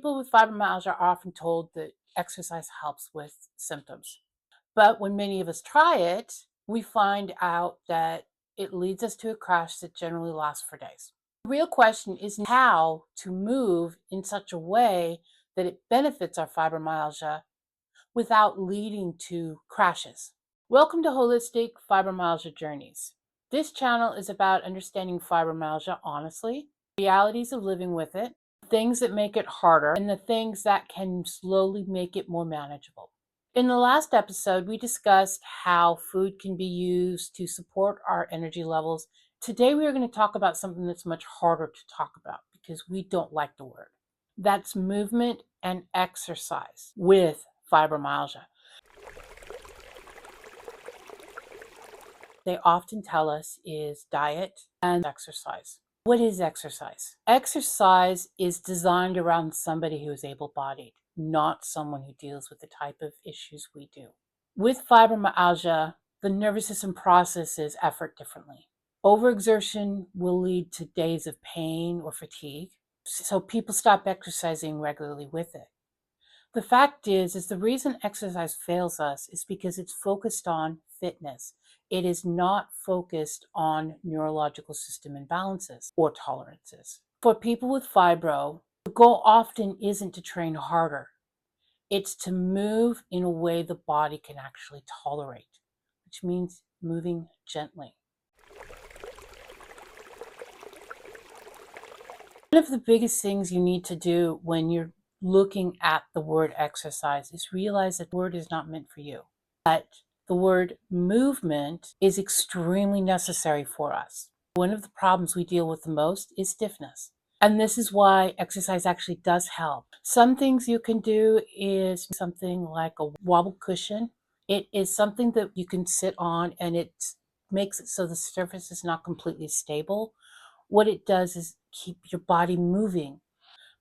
People with fibromyalgia are often told that exercise helps with symptoms. But when many of us try it, we find out that it leads us to a crash that generally lasts for days. The real question is how to move in such a way that it benefits our fibromyalgia without leading to crashes. Welcome to Holistic Fibromyalgia Journeys. This channel is about understanding fibromyalgia honestly, realities of living with it, things that make it harder, and the things that can slowly make it more manageable. In the last episode, we discussed how food can be used to support our energy levels. Today, we are going to talk about something that's much harder to talk about because we don't like the word. That's movement and exercise with fibromyalgia. They often tell us is diet and exercise. What is exercise? Exercise is designed around somebody who is able-bodied, not someone who deals with the type of issues we do. With fibromyalgia, the nervous system processes effort differently. Overexertion will lead to days of pain or fatigue, so people stop exercising regularly with it. The fact is the reason exercise fails us is because it's focused on fitness. It is not focused on neurological system imbalances or tolerances. For people with fibro, the goal often isn't to train harder. It's to move in a way the body can actually tolerate, which means moving gently. One of the biggest things you need to do when you're looking at the word exercise is realize that the word is not meant for you. But the word movement is extremely necessary for us. One of the problems we deal with the most is stiffness. And this is why exercise actually does help. Some things you can do is something like a wobble cushion. It is something that you can sit on and it makes it so the surface is not completely stable. What it does is keep your body moving.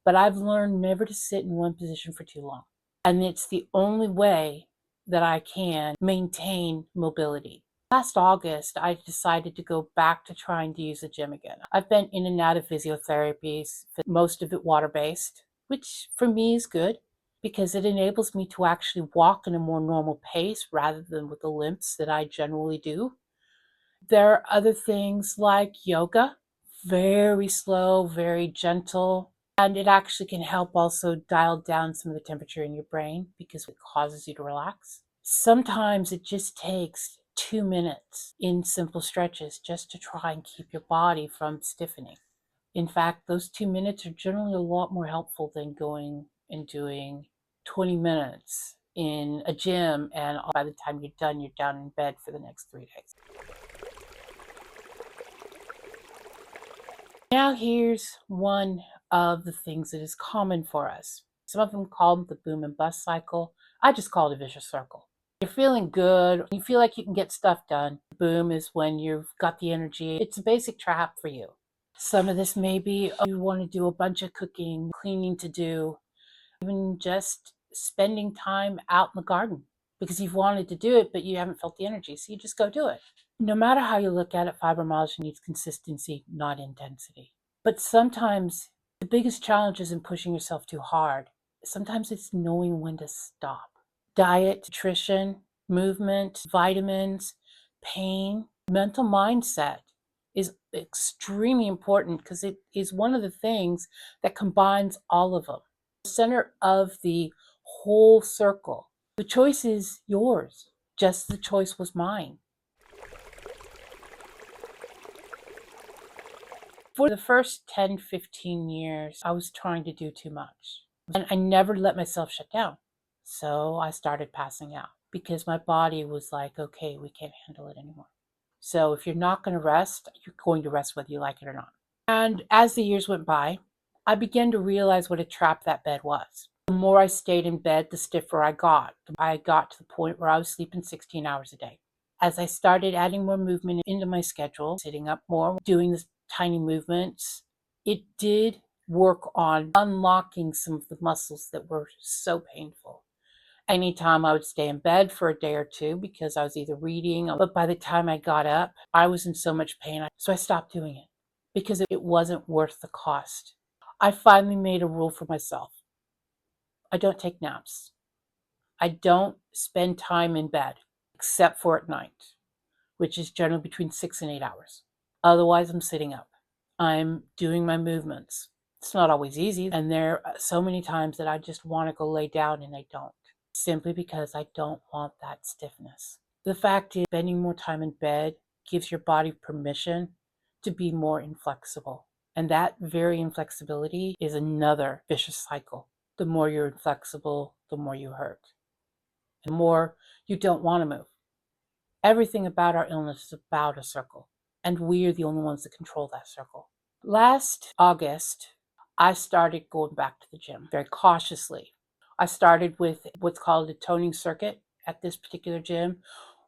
But I've learned never to sit in one position for too long. And it's the only way that I can maintain mobility. Last August, I decided to go back to trying to use the gym again. I've been in and out of physiotherapies, most of it water-based, which for me is good because it enables me to actually walk in a more normal pace rather than with the limps that I generally do. There are other things like yoga, very slow, very gentle. And it actually can help also dial down some of the temperature in your brain because it causes you to relax. Sometimes it just takes 2 minutes in simple stretches just to try and keep your body from stiffening. In fact, those 2 minutes are generally a lot more helpful than going and doing 20 minutes in a gym, and by the time you're down in bed for the next 3 days. Now here's one of the things that is common for us. Some of them call it the boom and bust cycle. I just call it a vicious circle. You're feeling good. You feel like you can get stuff done. Boom is when you've got the energy. It's a basic trap for you. Some of this may be you want to do a bunch of cooking, cleaning to do, even just spending time out in the garden because you've wanted to do it, but you haven't felt the energy. So you just go do it. No matter how you look at it, fibromyalgia needs consistency, not intensity. But sometimes the biggest challenge isn't pushing yourself too hard. Sometimes it's knowing when to stop. Diet, nutrition, movement, vitamins, pain, mental mindset is extremely important because it is one of the things that combines all of them. The center of the whole circle. The choice is yours, just the choice was mine. For the first 10, 15 years, I was trying to do too much. And I never let myself shut down. So I started passing out because my body was like, okay, we can't handle it anymore. So if you're not going to rest, you're going to rest whether you like it or not. And as the years went by, I began to realize what a trap that bed was. The more I stayed in bed, the stiffer I got. I got to the point where I was sleeping 16 hours a day. As I started adding more movement into my schedule, sitting up more, doing this tiny movements, it did work on unlocking some of the muscles that were so painful. Anytime I would stay in bed for a day or two because I was either reading, but by the time I got up, I was in so much pain. So I stopped doing it because it wasn't worth the cost. I finally made a rule for myself. I don't take naps. I don't spend time in bed, except for at night, which is generally between 6 and 8 hours. Otherwise, I'm sitting up. I'm doing my movements. It's not always easy, and there are so many times that I just want to go lay down and I don't, simply because I don't want that stiffness. The fact is, spending more time in bed gives your body permission to be more inflexible. And that very inflexibility is another vicious cycle. The more you're inflexible, the more you hurt, and the more you don't want to move. Everything about our illness is about a circle, and we're the only ones that control that circle. Last August, I started going back to the gym very cautiously. I started with what's called a toning circuit at this particular gym,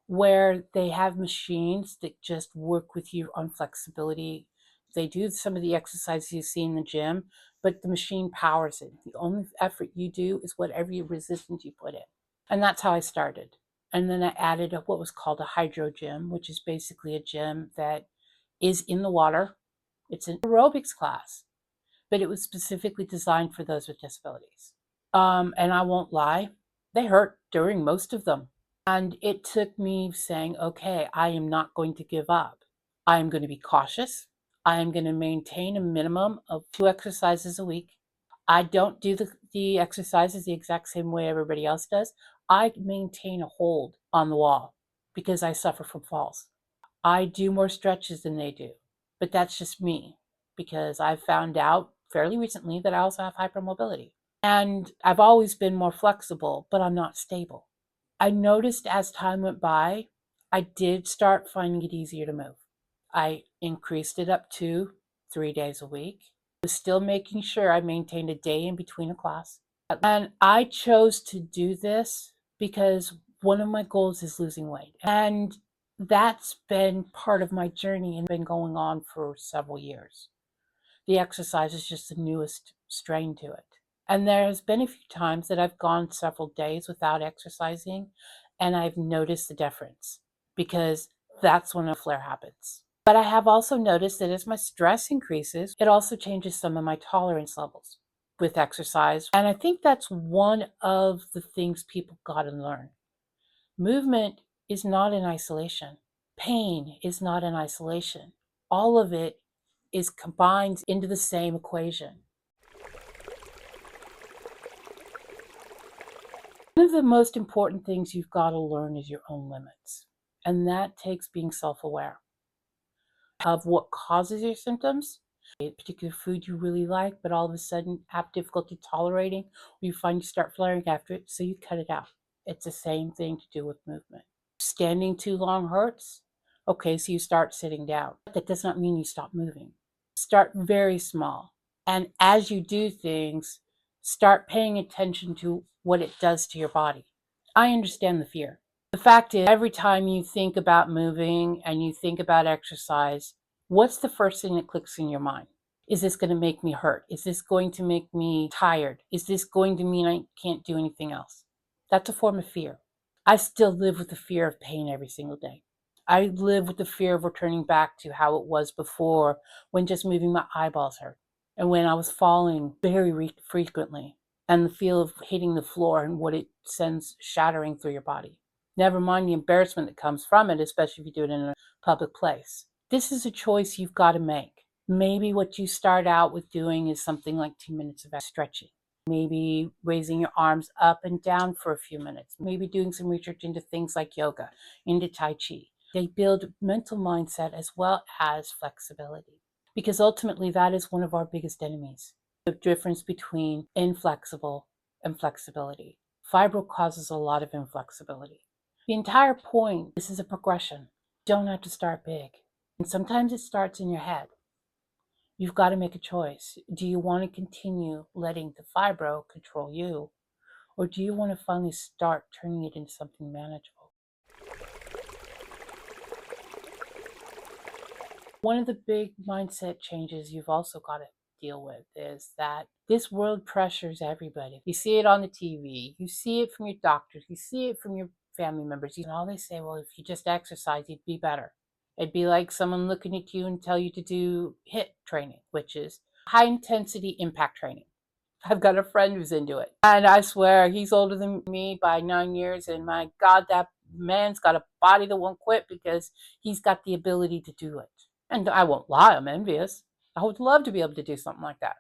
where they have machines that just work with you on flexibility. They do some of the exercises you see in the gym, but the machine powers it. The only effort you do is whatever resistance you put in. And that's how I started. And then I added what was called a hydro gym, which is basically a gym that is in the water. It's an aerobics class, but it was specifically designed for those with disabilities. And I won't lie, they hurt during most of them. And it took me saying, okay, I am not going to give up. I am going to be cautious. I am going to maintain a minimum of 2 exercises a week. I don't do the exercises the exact same way everybody else does. I maintain a hold on the wall because I suffer from falls. I do more stretches than they do, but that's just me because I've found out fairly recently that I also have hypermobility. And I've always been more flexible, but I'm not stable. I noticed as time went by, I did start finding it easier to move. I increased it up to 3 days a week. I was still making sure I maintained a day in between a class. And I chose to do this because one of my goals is losing weight. And that's been part of my journey and been going on for several years. The exercise is just the newest strain to it. And there has been a few times that I've gone several days without exercising, and I've noticed the difference because that's when a flare happens. But I have also noticed that as my stress increases, it also changes some of my tolerance levels with exercise. And I think that's one of the things people got to learn. Movement is not in isolation. Pain is not in isolation. All of it is combined into the same equation. One of the most important things you've got to learn is your own limits. And that takes being self-aware of what causes your symptoms, a particular food you really like, but all of a sudden have difficulty tolerating, or you find you start flaring after it, so you cut it out. It's the same thing to do with movement. Standing too long hurts. Okay, so you start sitting down. That does not mean you stop moving. Start very small. And as you do things, start paying attention to what it does to your body. I understand the fear. The fact is, every time you think about moving and you think about exercise, what's the first thing that clicks in your mind? Is this going to make me hurt? Is this going to make me tired? Is this going to mean I can't do anything else? That's a form of fear. I still live with the fear of pain every single day. I live with the fear of returning back to how it was before, when just moving my eyeballs hurt, and when I was falling very frequently, and the feel of hitting the floor and what it sends shattering through your body. Never mind the embarrassment that comes from it, especially if you do it in a public place. This is a choice you've got to make. Maybe what you start out with doing is something like 2 minutes of stretching. Maybe raising your arms up and down for a few minutes. Maybe doing some research into things like yoga, into Tai Chi. They build mental mindset as well as flexibility. Because ultimately that is one of our biggest enemies. The difference between inflexible and flexibility. Fibro causes a lot of inflexibility. The entire point, this is a progression. You don't have to start big. And sometimes it starts in your head. You've got to make a choice. Do you want to continue letting the fibro control you? Or do you want to finally start turning it into something manageable? One of the big mindset changes you've also got to deal with is that this world pressures everybody. You see it on the TV, you see it from your doctors, you see it from your family members, and all they say, well, if you just exercise, you'd be better. It'd be like someone looking at you and tell you to do HIIT training, which is high intensity impact training. I've got a friend who's into it. And I swear he's older than me by 9 years. And my God, that man's got a body that won't quit because he's got the ability to do it. And I won't lie, I'm envious. I would love to be able to do something like that.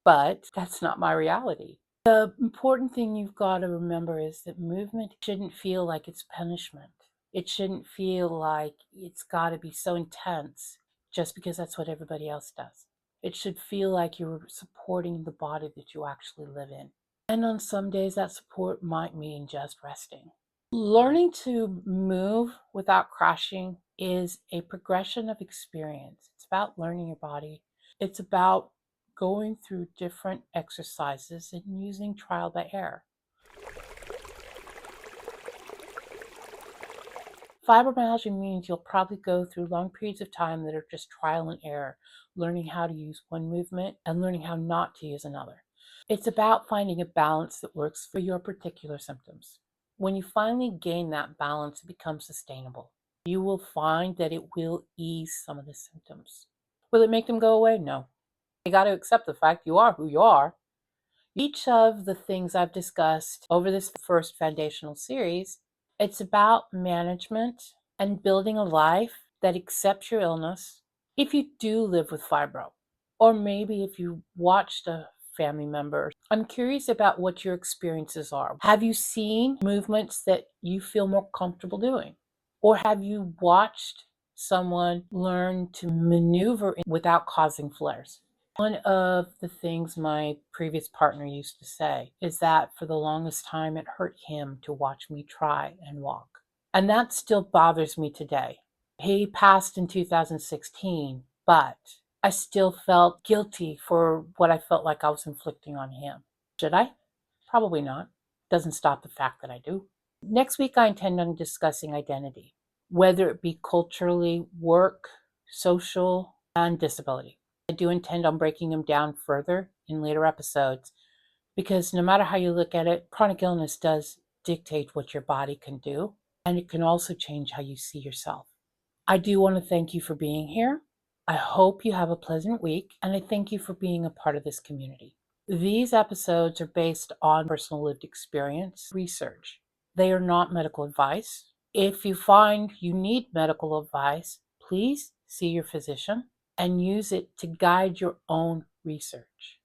But that's not my reality. The important thing you've got to remember is that movement shouldn't feel like it's punishment. It shouldn't feel like it's got to be so intense just because that's what everybody else does. It should feel like you're supporting the body that you actually live in. And on some days, that support might mean just resting. Learning to move without crashing is a progression of experience. It's about learning your body. It's about going through different exercises and using trial by error. Fibromyalgia means you'll probably go through long periods of time that are just trial and error, learning how to use one movement and learning how not to use another. It's about finding a balance that works for your particular symptoms. When you finally gain that balance, it becomes sustainable. You will find that it will ease some of the symptoms. Will it make them go away? No. You got to accept the fact you are who you are. Each of the things I've discussed over this first foundational series, it's about management and building a life that accepts your illness if you do live with fibro, or maybe if you watched a family member. I'm curious about what your experiences are. Have you seen movements that you feel more comfortable doing? Or have you watched someone learn to maneuver without causing flares? One of the things my previous partner used to say is that for the longest time it hurt him to watch me try and walk. And that still bothers me today. He passed in 2016, but I still felt guilty for what I felt like I was inflicting on him. Should I? Probably not. Doesn't stop the fact that I do. Next week, I intend on discussing identity, whether it be culturally, work, social, and disability. I do intend on breaking them down further in later episodes because no matter how you look at it, chronic illness does dictate what your body can do, and it can also change how you see yourself. I do want to thank you for being here. I hope you have a pleasant week, and I thank you for being a part of this community. These episodes are based on personal lived experience research. They are not medical advice. If you find you need medical advice, please see your physician and use it to guide your own research.